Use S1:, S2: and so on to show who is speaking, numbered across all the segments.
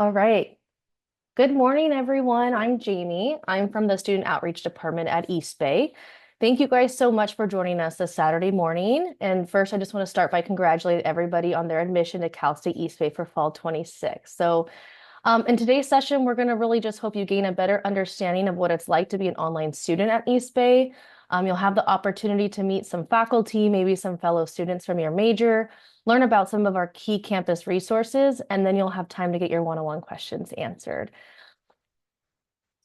S1: All right. Good morning, everyone. I'm Jamie. I'm from the Student Outreach Department at East Bay. Thank you guys so much for joining us this Saturday morning. And first, I just want to start by congratulating everybody on their admission to Cal State East Bay for Fall 26. In today's session, we're going to really just hope you gain a better understanding of what it's like to be an online student at East Bay. You'll have the opportunity to meet some faculty, maybe some fellow students from your major, learn about some of our key campus resources, and then you'll have time to get your one-on-one questions answered.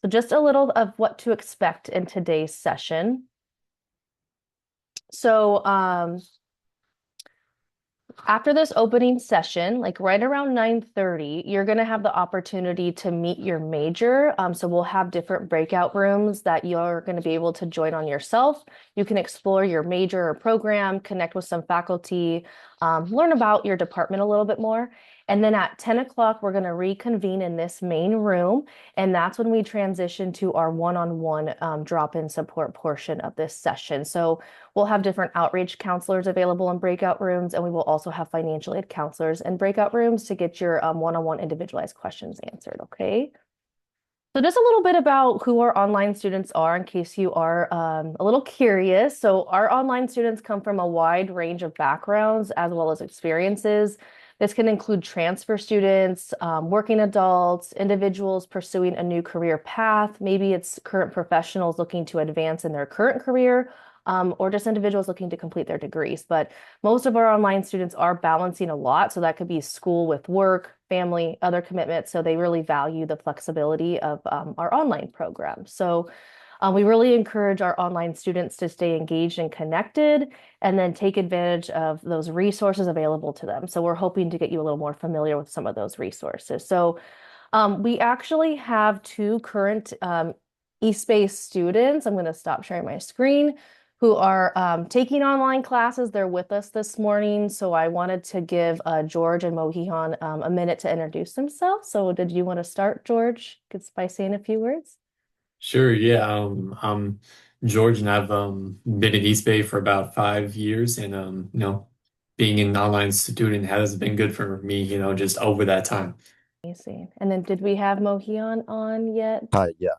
S1: So just a little of what to expect in today's session. So after this opening session, like right around 9:30, you're going to have the opportunity to meet your major. So we'll have different breakout rooms that you're going to be able to join on yourself. You can explore your major or program, connect with some faculty, learn about your department a little bit more. And then at 10 o'clock, we're going to reconvene in this main room. And that's when we transition to our one-on-one drop-in support portion of this session. So we'll have different outreach counselors available in breakout rooms, and we will also have financial aid counselors in breakout rooms to get your one-on-one individualized questions answered, okay? So just a little bit about who our online students are in case you are a little curious. So our online students come from a wide range of backgrounds as well as experiences. This can include transfer students, working adults, individuals pursuing a new career path. Maybe it's current professionals looking to advance in their current career, or just individuals looking to complete their degrees. But most of our online students are balancing a lot. So that could be school with work, family, other commitments. So they really value the flexibility of our online program. So we really encourage our online students to stay engaged and connected and then take advantage of those resources available to them. So we're hoping to get you a little more familiar with some of those resources. So we actually have two current East Bay students. I'm going to stop sharing my screen who are taking online classes. They're with us this morning. So I wanted to give George and Mohihan a minute to introduce themselves. So did you want to start, George, by saying a few words?
S2: Sure, yeah. I'm George and I've been at East Bay for about 5 years and being an online student has been good for me, just over that time.
S1: Amazing. And then did we have Mohihan on yet?
S3: Hi, yeah.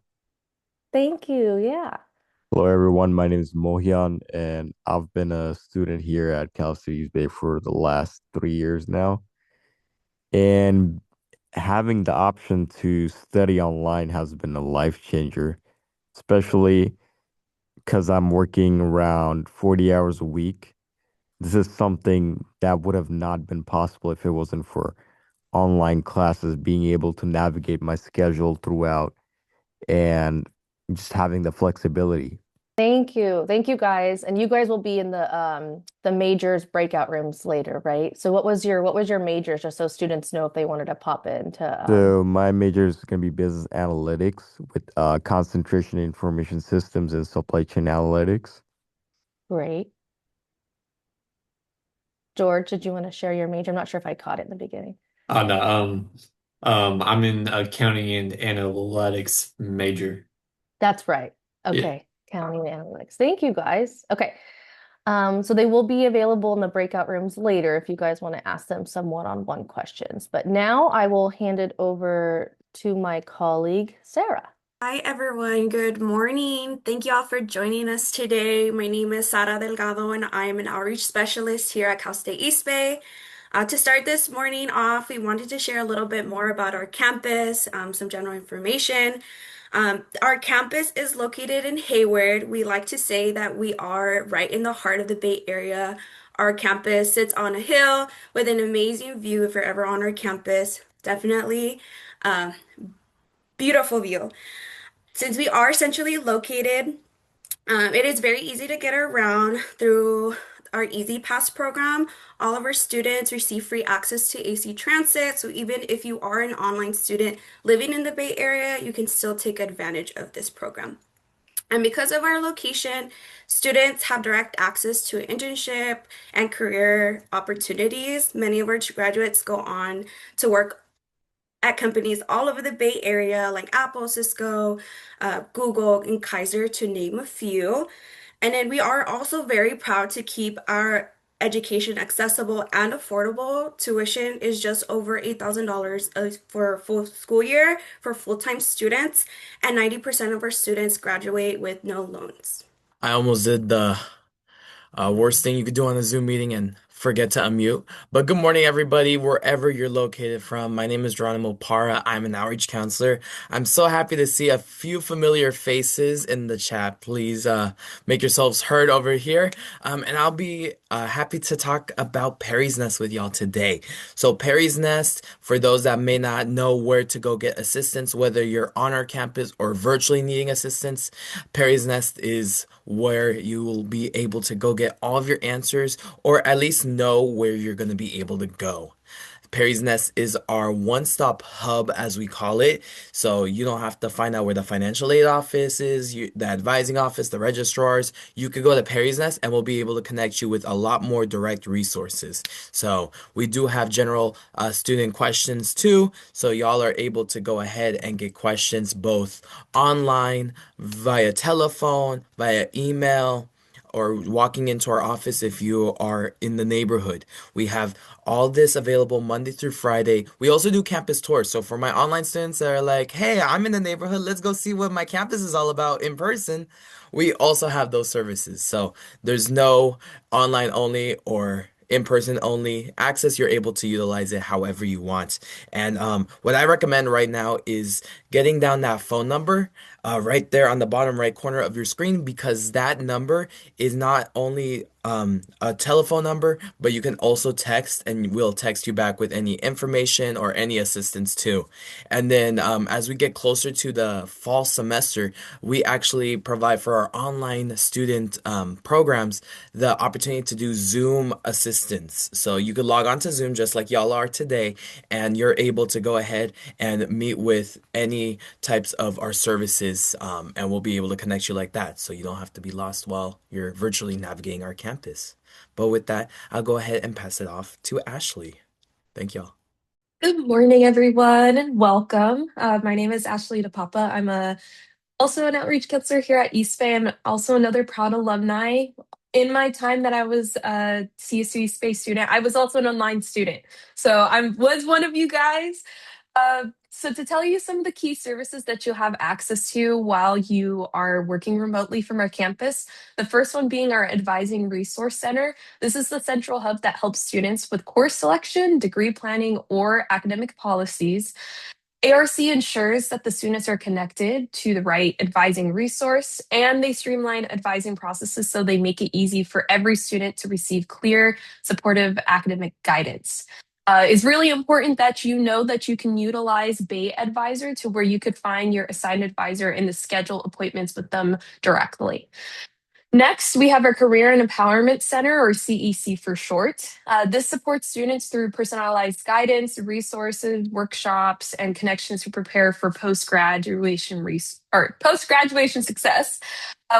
S1: Thank you. Yeah.
S3: Hello, everyone. My name is Mohian, and I've been a student here at Cal State East Bay for the last 3 years now. And having the option to study online has been a life changer, especially because I'm working around 40 hours a week. This is something that would have not been possible if it wasn't for online classes, being able to navigate my schedule throughout and just having the flexibility.
S1: Thank you. Thank you guys. And you guys will be in the majors breakout rooms later, right? So what was your majors just so students know if they wanted to pop into
S3: So my major is going to be business analytics with concentration in information systems and supply chain analytics.
S1: great. George, did you want to share your major? I'm not sure if I caught it in the beginning.
S2: No, I'm in accounting and analytics major.
S1: That's right.
S2: Yeah.
S1: Okay. Counting and analytics. Thank you guys. Okay. So they will be available in the breakout rooms later if you guys want to ask them some one-on-one questions. But now I will hand it over to my colleague, Sarah.
S4: Hi everyone, good morning. Thank you all for joining us today. My name is Sara Delgado and I am an outreach specialist here at Cal State East Bay. To start this morning off, we wanted to share a little bit more about our campus, some general information. Our campus is located in Hayward. We like to say that we are right in the heart of the Bay Area. Our campus sits on a hill with an amazing view if you're ever on our campus. Definitely beautiful view. Since we are centrally located, it is very easy to get around through our Easy Pass program. All of our students receive free access to AC Transit, so even if you are an online student living in the Bay Area, you can still take advantage of this program. And because of our location, students have direct access to internship and career opportunities. Many of our graduates go on to work at companies all over the Bay Area like Apple, Cisco, Google, and Kaiser, to name a few. And then we are also very proud to keep our education accessible and affordable. Tuition is just over $8,000 for a full school year for full-time students, and 90% of our students graduate with no loans.
S5: I almost did the worst thing you could do on a Zoom meeting and forget to unmute. But good morning, everybody, wherever you're located from. My name is Geronimo Parra. I'm an outreach counselor. I'm so happy to see a few familiar faces in the chat. Please make yourselves heard over here. And I'll be happy to talk about Perry's Nest with y'all today. So Perry's Nest, for those that may not know where to go get assistance, whether you're on our campus or virtually needing assistance, Perry's Nest is where you will be able to go get all of your answers, or at least know where you're going to be able to go. Perry's Nest is our one-stop hub, as we call it. So you don't have to find out where the financial aid office is, the advising office, the registrars. You could go to Perry's Nest and we'll be able to connect you with a lot more direct resources. So we do have general student questions too. So y'all are able to go ahead and get questions both online, via telephone, via email, or walking into our office if you are in the neighborhood. We have all this available Monday through Friday. We also do campus tours. So for my online students that are like, hey, I'm in the neighborhood, let's go see what my campus is all about in person. We also have those services. So there's no online only or in-person only access. You're able to utilize it however you want. And what I recommend right now is getting down that phone number right there on the bottom right corner of your screen, because that number is not only a telephone number, but you can also text, and we'll text you back with any information or any assistance too. And then as we get closer to the fall semester, we actually provide for our online student programs the opportunity to do Zoom assistance. So you could log on to Zoom just like y'all are today, and you're able to go ahead and meet with any types of our services, and we'll be able to connect you like that, so you don't have to be lost while you're virtually navigating our campus. But with that, I'll go ahead and pass it off to Ashley. Thank y'all.
S6: Good morning, everyone. Welcome. My name is Ashley DePapa. I'm also an outreach counselor here at East Bay. I'm also another proud alumni. In my time that I was a CSUEB student, I was also an online student. So I was one of you guys. So to tell you some of the key services that you'll have access to while you are working remotely from our campus, the first one being our Advising Resource Center. This is the central hub that helps students with course selection, degree planning, or academic policies. ARC ensures that the students are connected to the right advising resource, and they streamline advising processes so they make it easy for every student to receive clear, supportive academic guidance. It's really important that you know that you can utilize Bay Advisor, to where you could find your assigned advisor and schedule appointments with them directly. Next, we have our Career and Empowerment Center, or CEC for short. This supports students through personalized guidance, resources, workshops, and connections to prepare for post-graduation success.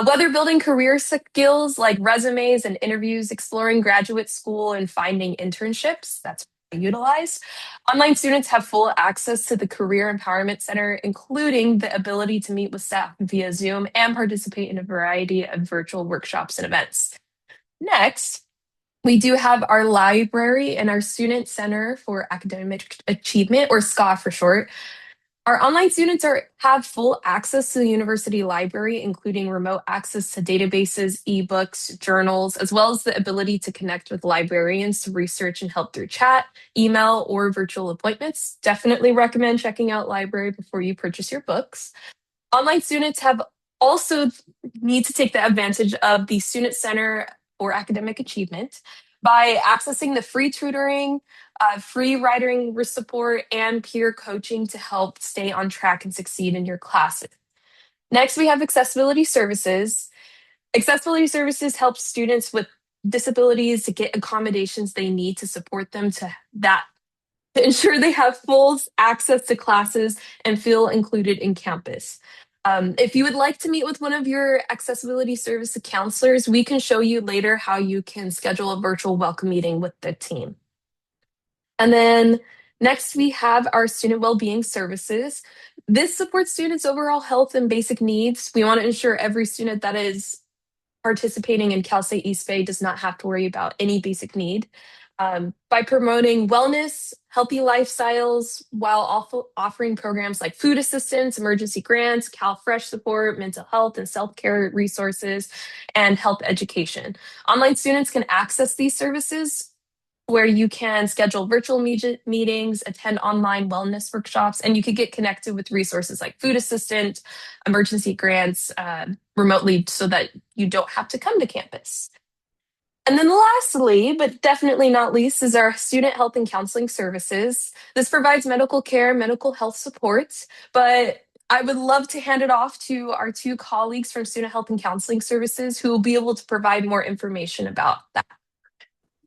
S6: Whether building career skills like resumes and interviews, exploring graduate school, and finding internships, that's what I utilize. Online students have full access to the Career Empowerment Center, including the ability to meet with staff via Zoom and participate in a variety of virtual workshops and events. Next, we do have our library and our Student Center for Academic Achievement, or SCA for short. Our online students have full access to the university library, including remote access to databases, ebooks, journals, as well as the ability to connect with librarians to research and help through chat, email, or virtual appointments. Definitely recommend checking out library before you purchase your books. Online students have also need to take the advantage of the Student Center for Academic Achievement by accessing the free tutoring, free writing support, and peer coaching to help stay on track and succeed in your classes. Next, we have accessibility services. Accessibility services help students with disabilities to get accommodations they need to support them to ensure they have full access to classes and feel included in campus. If you would like to meet with one of your accessibility service counselors, we can show you later how you can schedule a virtual welcome meeting with the team. And then next, we have our student well-being services. This supports students' overall health and basic needs. We want to ensure every student that is participating in Cal State East Bay does not have to worry about any basic need. By promoting wellness, healthy lifestyles, while also offering programs like food assistance, emergency grants, Cal Fresh support, mental health and self-care resources, and health education. Online students can access these services where you can schedule virtual meetings, attend online wellness workshops, and you could get connected with resources like food assistant, emergency grants remotely so that you don't have to come to campus. And then lastly, but definitely not least, is our student health and counseling services. This provides medical care, mental health support, but I would love to hand it off to our two colleagues from Student Health and Counseling Services who will be able to provide more information about that.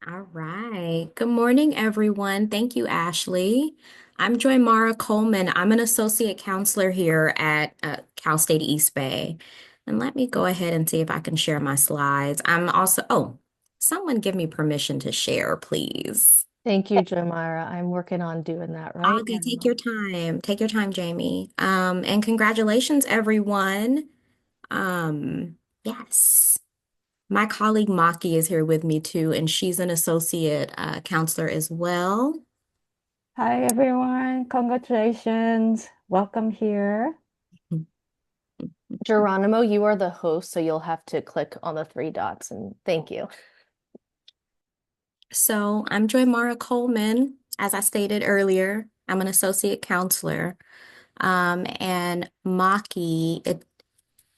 S7: All right. Good morning, everyone. Thank you, Ashley. I'm Joy Mara Coleman. I'm an associate counselor here at Cal State East Bay. And let me go ahead and see if I can share my slides. I'm also, someone give me permission to share, please.
S1: Thank you, Jomira. I'm working on doing that right
S7: Okay,
S1: now.
S7: take your time. Take your time, Jamie. And congratulations, everyone. Yes. My colleague Maki is here with me too, and she's an associate counselor as well.
S8: Hi everyone, congratulations. Welcome here.
S1: Geronimo, you are the host, so you'll have to click on the three dots and thank you.
S7: So I'm Joy Mara Coleman. As I stated earlier, I'm an associate counselor. And Maki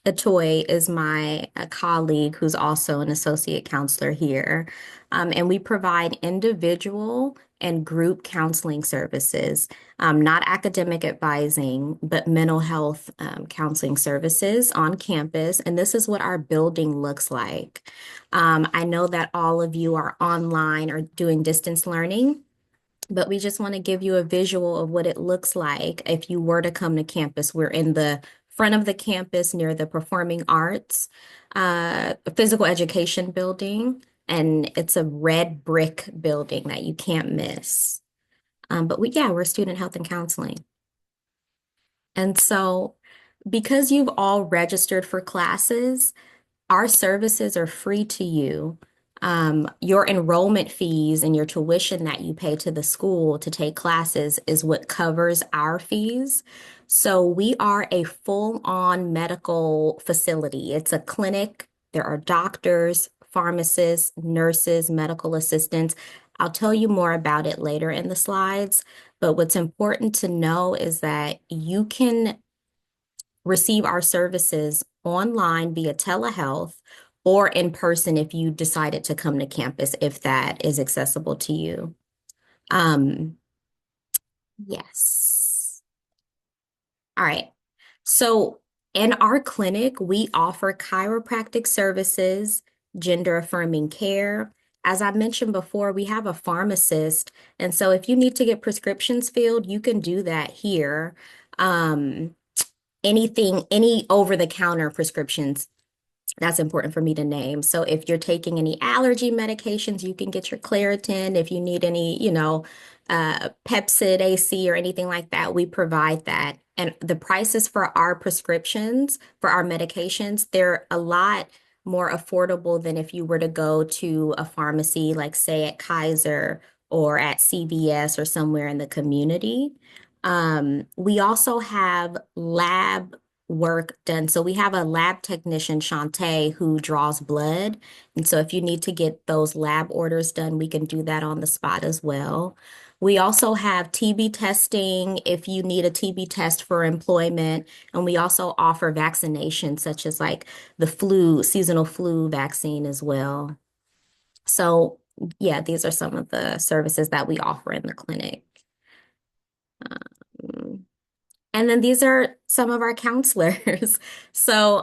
S7: Atoy is my colleague who's also an associate counselor here. And we provide individual and group counseling services, not academic advising, but mental health counseling services on campus. And this is what our building looks like. I know that all of you are online or doing distance learning, but we just want to give you a visual of what it looks like if you were to come to campus. We're in the front of the campus near the Performing Arts Physical Education building, and it's a red brick building that you can't miss. But we're student health and counseling. And so because you've all registered for classes, our services are free to you. Your enrollment fees and your tuition that you pay to the school to take classes is what covers our fees. So we are a full-on medical facility. It's a clinic. There are doctors, pharmacists, nurses, medical assistants. I'll tell you more about it later in the slides. But what's important to know is that you can receive our services online via telehealth or in person if you decided to come to campus, if that is accessible to you. Yes. All right. So in our clinic, we offer chiropractic services, gender affirming care. As I mentioned before, we have a pharmacist. And so if you need to get prescriptions filled, you can do that here. Any over-the-counter prescriptions, that's important for me to name. So if you're taking any allergy medications, you can get your Claritin. If you need any, Pepcid AC or anything like that, we provide that. And the prices for our prescriptions, for our medications, they're a lot more affordable than if you were to go to a pharmacy, like say at Kaiser or at CVS or somewhere in the community. We also have lab work done. So we have a lab technician, Shantae, who draws blood. And so if you need to get those lab orders done, we can do that on the spot as well. We also have TB testing if you need a TB test for employment. And we also offer vaccinations such as like the seasonal flu vaccine as well. So yeah, these are some of the services that we offer in the clinic. And then these are some of our counselors. So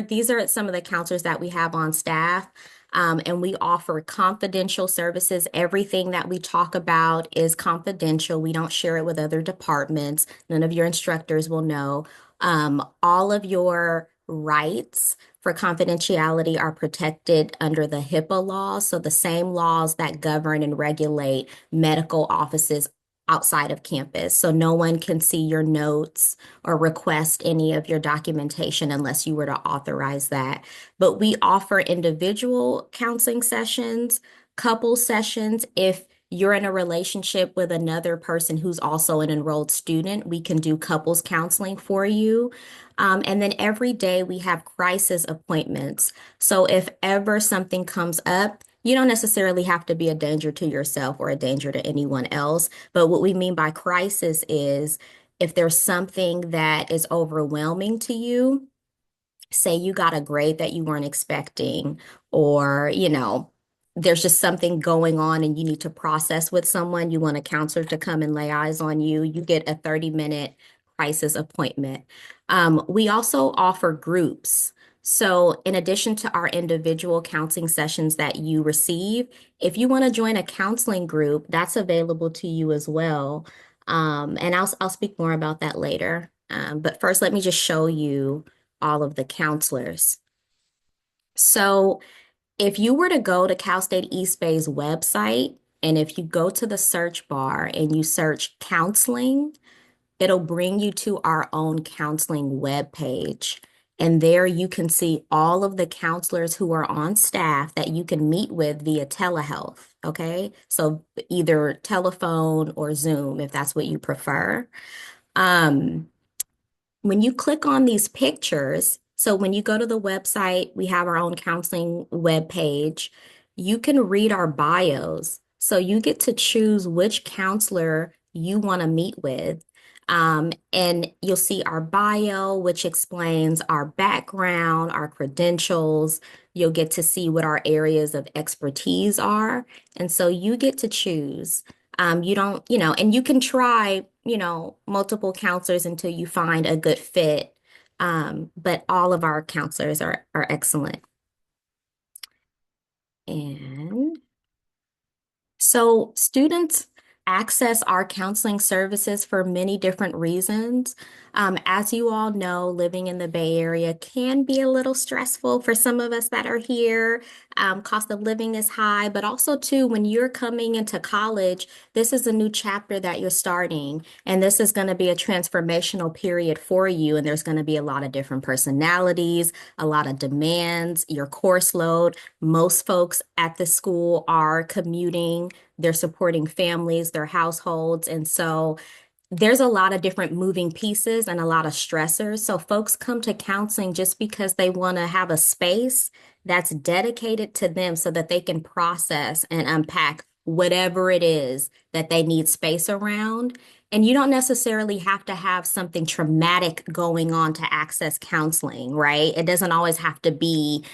S7: these are some of the counselors that we have on staff. And we offer confidential services. Everything that we talk about is confidential. We don't share it with other departments. None of your instructors will know. All of your rights for confidentiality are protected under the HIPAA laws. So the same laws that govern and regulate medical offices outside of campus. So no one can see your notes or request any of your documentation unless you were to authorize that. But we offer individual counseling sessions, couple sessions. If you're in a relationship with another person who's also an enrolled student, we can do couples counseling for you. And then every day we have crisis appointments. So if ever something comes up, you don't necessarily have to be a danger to yourself or a danger to anyone else. But what we mean by crisis is if there's something that is overwhelming to you, say you got a grade that you weren't expecting, or, there's just something going on and you need to process with someone, you want a counselor to come and lay eyes on you, you get a 30-minute crisis appointment. We also offer groups. So in addition to our individual counseling sessions that you receive, if you want to join a counseling group, that's available to you as well. And I'll speak more about that later. But first, let me just show you all of the counselors. So if you were to go to Cal State East Bay's website, and if you go to the search bar and you search counseling, it'll bring you to our own counseling webpage. And there you can see all of the counselors who are on staff that you can meet with via telehealth. Okay. So either telephone or Zoom, if that's what you prefer. When you click on these pictures, so when you go to the website, we have our own counseling webpage. You can read our bios. So you get to choose which counselor you want to meet with. And you'll see our bio, which explains our background, our credentials. You'll get to see what our areas of expertise are. And so you get to choose. You don't, and you can try, multiple counselors until you find a good fit. But all of our counselors are excellent. And so students access our counseling services for many different reasons. As you all know, living in the Bay Area can be a little stressful for some of us that are here. Cost of living is high, but also too, when you're coming into college, this is a new chapter that you're starting, and this is going to be a transformational period for you. And there's going to be a lot of different personalities, a lot of demands, your course load. Most folks at the school are commuting, they're supporting families, their households. And so there's a lot of different moving pieces and a lot of stressors. So folks come to counseling just because they want to have a space that's dedicated to them so that they can process and unpack whatever it is that they need space around. And you don't necessarily have to have something traumatic going on to access counseling, right? It doesn't always have to be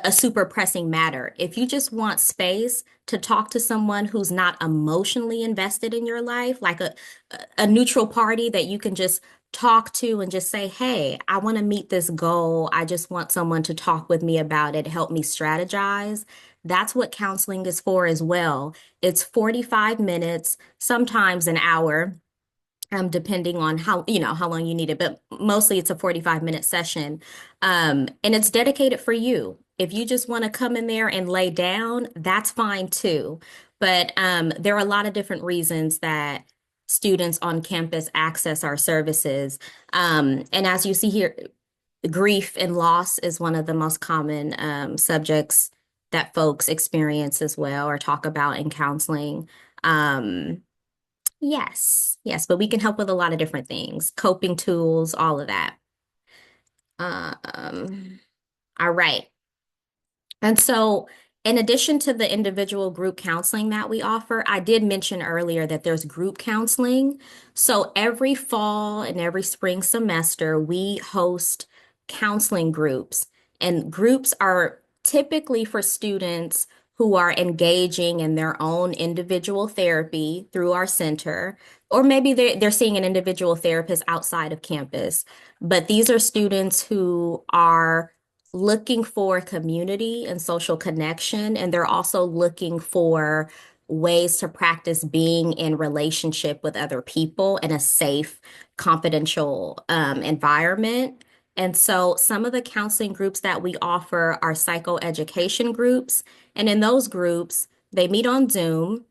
S7: a super pressing matter. If you just want space to talk to someone who's not emotionally invested in your life, like a neutral party that you can just talk to and just say, hey, I want to meet this goal. I just want someone to talk with me about it, help me strategize. That's what counseling is for as well. It's 45 minutes, sometimes an hour, depending on how long you need it, but mostly it's a 45-minute session. And it's dedicated for you. If you just want to come in there and lay down, that's fine too. But there are a lot of different reasons that students on campus access our services. And as you see here, grief and loss is one of the most common subjects that folks experience as well or talk about in counseling. Yes, but we can help with a lot of different things, coping tools, all of that. All right. And so, in addition to the individual group counseling that we offer, I did mention earlier that there's group counseling. So every fall and every spring semester, we host counseling groups, and groups are typically for students who are engaging in their own individual therapy through our center, or maybe they're seeing an individual therapist outside of campus. But these are students who are looking for community and social connection, and they're also looking for ways to practice being in relationship with other people in a safe, confidential environment. And so some of the counseling groups that we offer are psychoeducation groups. And in those groups, they meet on Zoom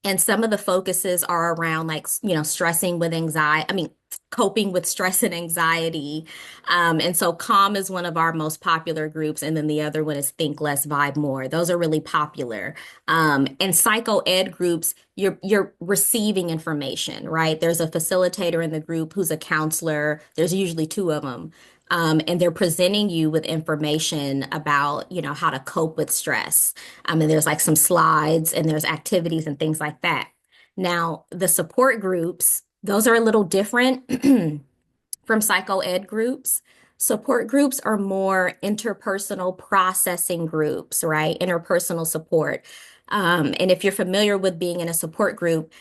S7: And some of the focuses are around like, stressing with anxiety. I mean, coping with stress and anxiety. And so Calm is one of our most popular groups. And then the other one is Think Less, Vibe More. Those are really popular. And psycho ed groups, you're receiving information, right? There's a facilitator in the group who's a counselor. There's usually two of them. And they're presenting you with information about, how to cope with stress. And there's like some slides and there's activities and things like that. Now, the support groups, those are a little different from psycho ed groups. Support groups are more interpersonal processing groups, right? Interpersonal support. And if you're familiar with being in a support group,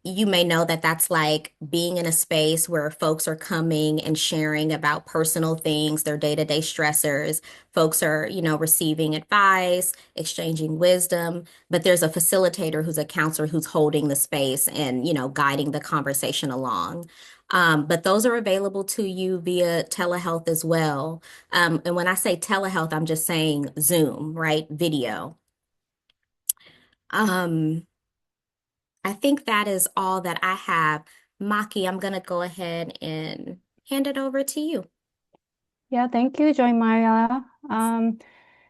S7: you may know that that's like being in a space where folks are coming and sharing about personal things, their day-to-day stressors. Folks are, receiving advice, exchanging wisdom, but there's a facilitator who's a counselor who's holding the space and, guiding the conversation along. But those are available to you via telehealth as well. And when I say telehealth, I'm just saying Zoom, right? Video. Um, I think that is all that I have. Maki, I'm going to go ahead and hand it over to you.
S8: Yeah, thank you, Joy Maya.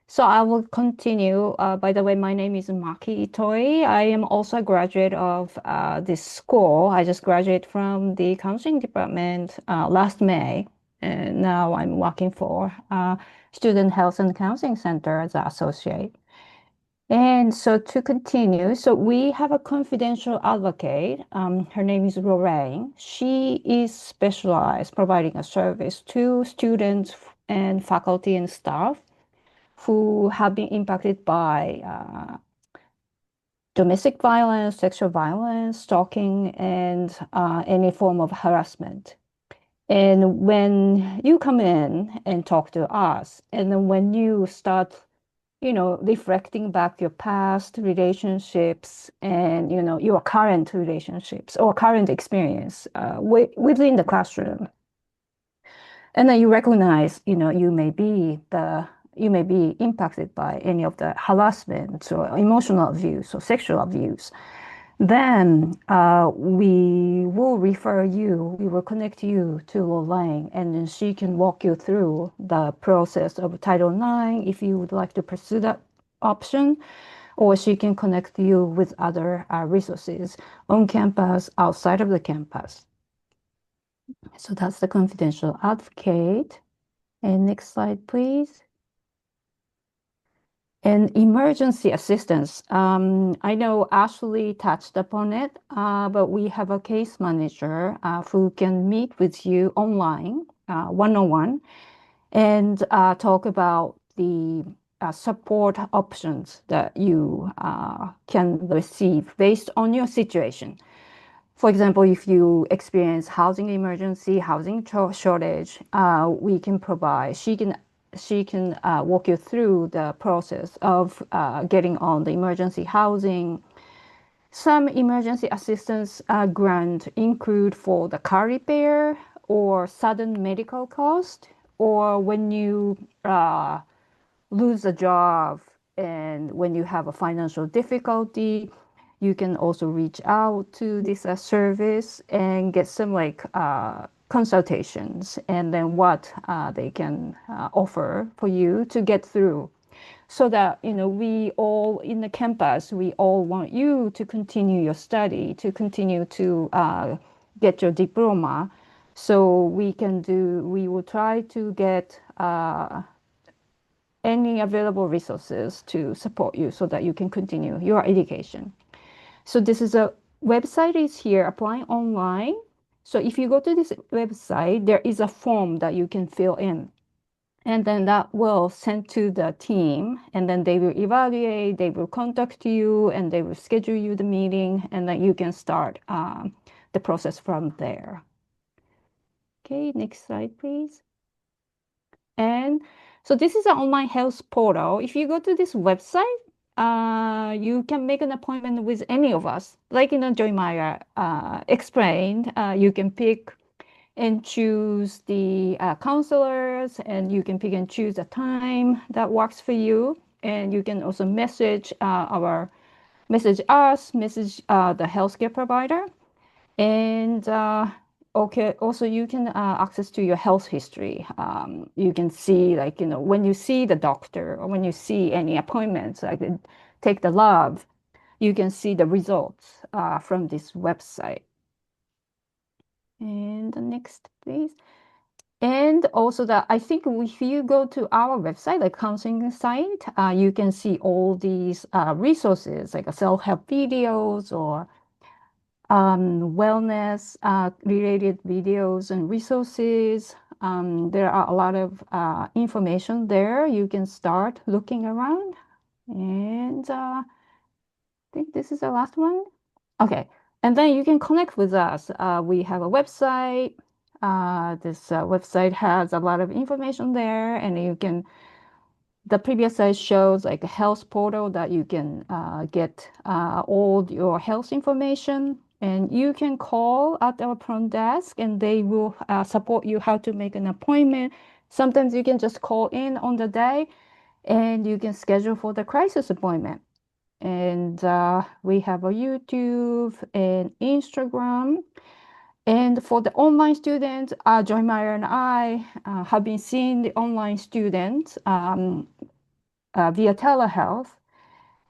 S8: So I will continue. By the way, my name is Maki Itoi. I am also a graduate of this school. I just graduated from the counseling department last May, and now I'm working for Student Health and Counseling Center as an associate. And so to continue, so we have a confidential advocate. Her name is Lorraine. She is specialized providing a service to students and faculty and staff who have been impacted by domestic violence, sexual violence, stalking, and any form of harassment. And when you come in and talk to us, and then when you start reflecting back your past relationships and, your current relationships or current experience within the classroom. And then you recognize, you may be impacted by any of the harassment or emotional abuse or sexual abuse. Then we will we will connect you to Lorraine, and then she can walk you through the process of Title IX if you would like to pursue that option, or she can connect you with other resources on campus, outside of the campus. So that's the confidential advocate. And next slide, please. And emergency assistance. I know Ashley touched upon it, but we have a case manager who can meet with you online, one-on-one, and talk about the support options that you can receive based on your situation. For example, if you experience housing emergency, housing shortage, we can provide, she can walk you through the process of getting on the emergency housing. Some emergency assistance grant include for the car repair or sudden medical cost, or when you lose a job and when you have a financial difficulty, you can also reach out to this service and get some consultations and then what they can offer for you to get through. So that, we all in the campus, we all want you to continue your study, to continue to get your diploma. So we will try to get any available resources to support you so that you can continue your education. So this is a website is here, applying online. So if you go to this website, there is a form that you can fill in. And then that will send to the team, and then they will evaluate, they will contact you, and they will schedule you the meeting, and then you can start the process from there. Okay, next slide, please. And so this is an online health portal. If you go to this website, you can make an appointment with any of us. Like, Joy Maya explained, you can pick and choose the counselors, and you can pick and choose a time that works for you. And you can also message our message us, message the healthcare provider, and okay, also you can access to your health history. You can see like, when you see the doctor or when you see any appointments, like take the lab, you can see the results from this website. And the next, please. And also I think if you go to our website, like counseling site, you can see all these resources like self-help videos or wellness related videos and resources. There are a lot of information there. You can start looking around. And I think this is the last one. Okay. And then you can connect with us. We have a website. This website has a lot of information there, and the previous slide shows like a health portal that you can get all your health information, and you can call at our front desk and they will support you how to make an appointment. Sometimes you can just call in on the day and you can schedule for the crisis appointment. And we have a YouTube and Instagram. And for the online students, Joy Meyer and I have been seeing the online students via telehealth.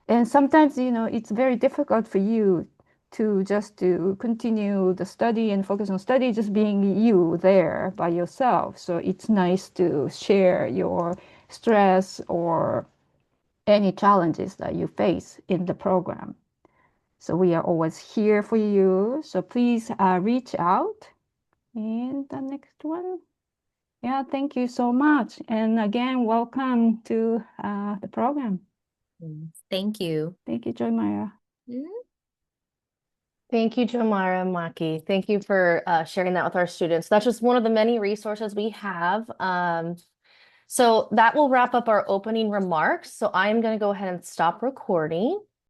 S8: And sometimes, it's very difficult for you to continue the study and focus on study, just being you there by yourself. So it's nice to share your stress or any challenges that you face in the program. So we are always here for you. So please reach out. And the next one. Yeah, thank you so much. And again, welcome to the program.
S7: Thank you.
S8: Thank you, Joy Maya.
S1: Thank you, Jomara and Maki. Thank you for sharing that with our students. That's just one of the many resources we have. So that will wrap up our opening remarks. So I'm going to go ahead and stop recording.